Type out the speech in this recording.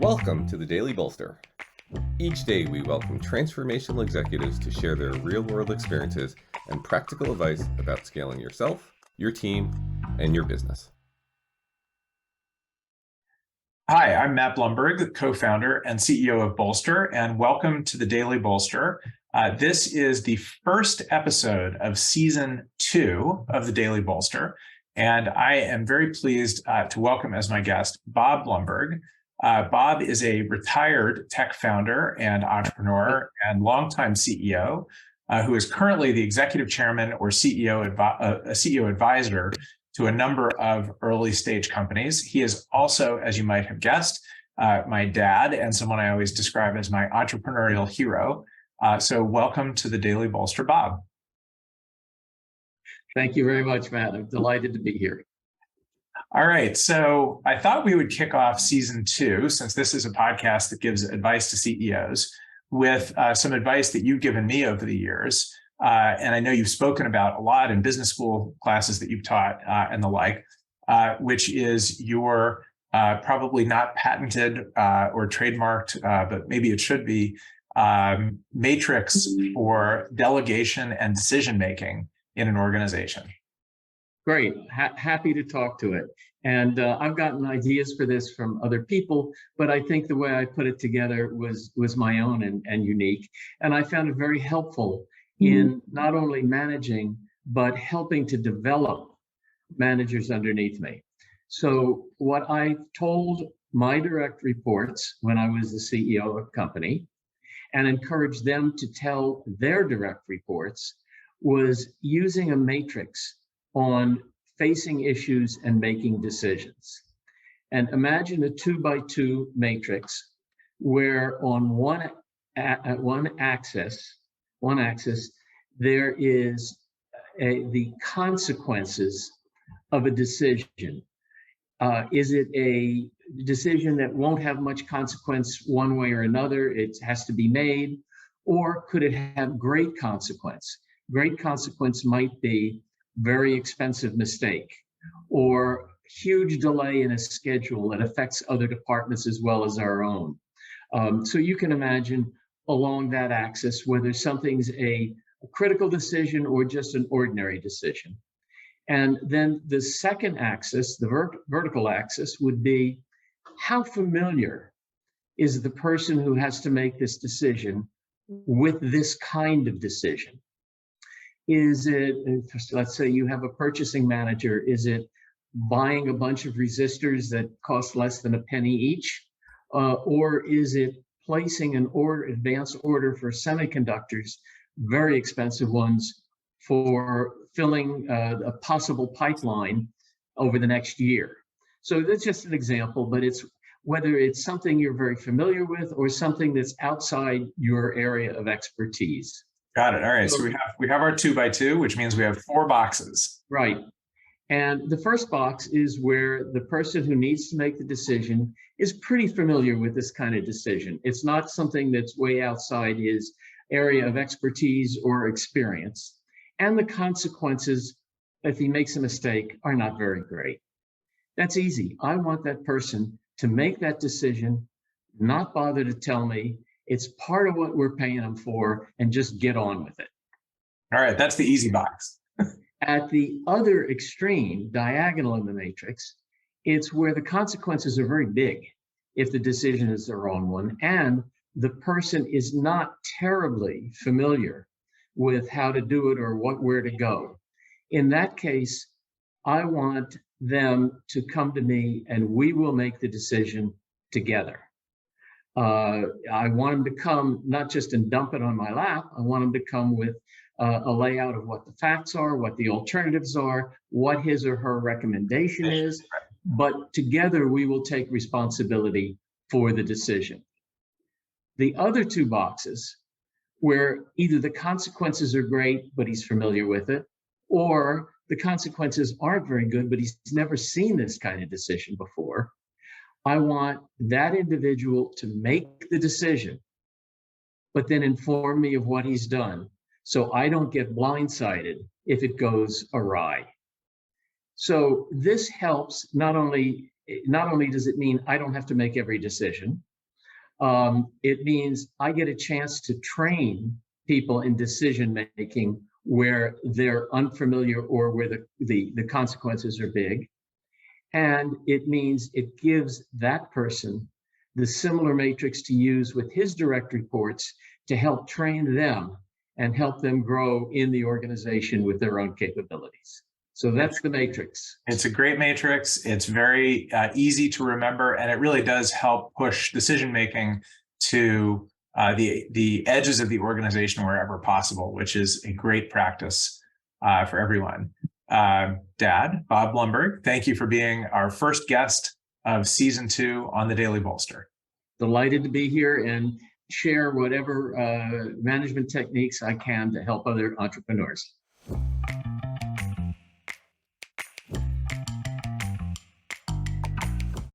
Welcome to the Daily Bolster. Each day we welcome transformational executives to share their real-world experiences and practical advice about scaling yourself, your team, and your business. Hi, I'm Matt Blumberg, co-founder and CEO of Bolster, and welcome to the Daily Bolster. This is the first episode of season 2 of the Daily Bolster, and I am very pleased to welcome as my guest Bob Blumberg. Bob is a retired tech founder and entrepreneur and longtime CEO who is currently the executive chairman or CEO advisor to a number of early stage companies. He is also, as you might have guessed, my dad and someone I always describe as my entrepreneurial hero. So welcome to the Daily Bolster, Bob. Thank you very much, Matt. I'm delighted to be here. All right. So I thought we would kick off season 2, since this is a podcast that gives advice to CEOs, with some advice that you've given me over the years. And I know you've spoken about a lot in business school classes that you've taught and the like, which is your probably not patented or trademarked, but maybe it should be, matrix for delegation and decision-making in an organization. Great. Happy to talk to it. And I've gotten ideas for this from other people, but I think the way I put it together was my own and unique. And I found it very helpful in not only managing, but helping to develop managers underneath me. So what I told my direct reports when I was the CEO of a company and encouraged them to tell their direct reports was using a matrix on facing issues and making decisions. And imagine a 2x2 matrix where on one axis, there is the consequences of a decision. Is it a decision that won't have much consequence one way or another? It has to be made. Or could it have great consequence? Great consequence might be very expensive mistake or huge delay in a schedule that affects other departments as well as our own. So you can imagine along that axis whether something's a critical decision or just an ordinary decision. And then the second axis, the vertical axis, would be how familiar is the person who has to make this decision with this kind of decision? Is it, let's say you have a purchasing manager, is it buying a bunch of resistors that cost less than a penny each? Or is it placing an advance order for semiconductors, very expensive ones, for filling a possible pipeline over the next year? So that's just an example, but it's whether it's something you're very familiar with or something that's outside your area of expertise. Got it. All right. So we have our 2x2, which means we have 4 boxes. Right. And the first box is where the person who needs to make the decision is pretty familiar with this kind of decision. It's not something that's way outside his area of expertise or experience. And the consequences, if he makes a mistake, are not very great. That's easy. I want that person to make that decision, not bother to tell me. It's part of what we're paying them for, and just get on with it. All right, that's the easy box. At the other extreme, diagonal in the matrix, it's where the consequences are very big if the decision is the wrong one, and the person is not terribly familiar with how to do it or where to go. In that case, I want them to come to me and we will make the decision together. I want them to come not just and dump it on my lap. I want them to come with a layout of what the facts are, what the alternatives are, what his or her recommendation is, but together we will take responsibility for the decision. The other 2 boxes, where either the consequences are great, but he's familiar with it, or the consequences aren't very good, but he's never seen this kind of decision before. I want that individual to make the decision, but then inform me of what he's done so I don't get blindsided if it goes awry. So this helps not only does it mean I don't have to make every decision, It means I get a chance to train people in decision making where they're unfamiliar or where the consequences are big. And it means it gives that person the similar matrix to use with his direct reports to help train them and help them grow in the organization with their own capabilities. So that's the matrix. It's a great matrix. It's very easy to remember, and it really does help push decision making to the edges of the organization wherever possible, which is a great practice for everyone. Dad, Bob Blumberg, thank you for being our first guest of season 2 on the Daily Bolster. Delighted to be here and share whatever management techniques I can to help other entrepreneurs.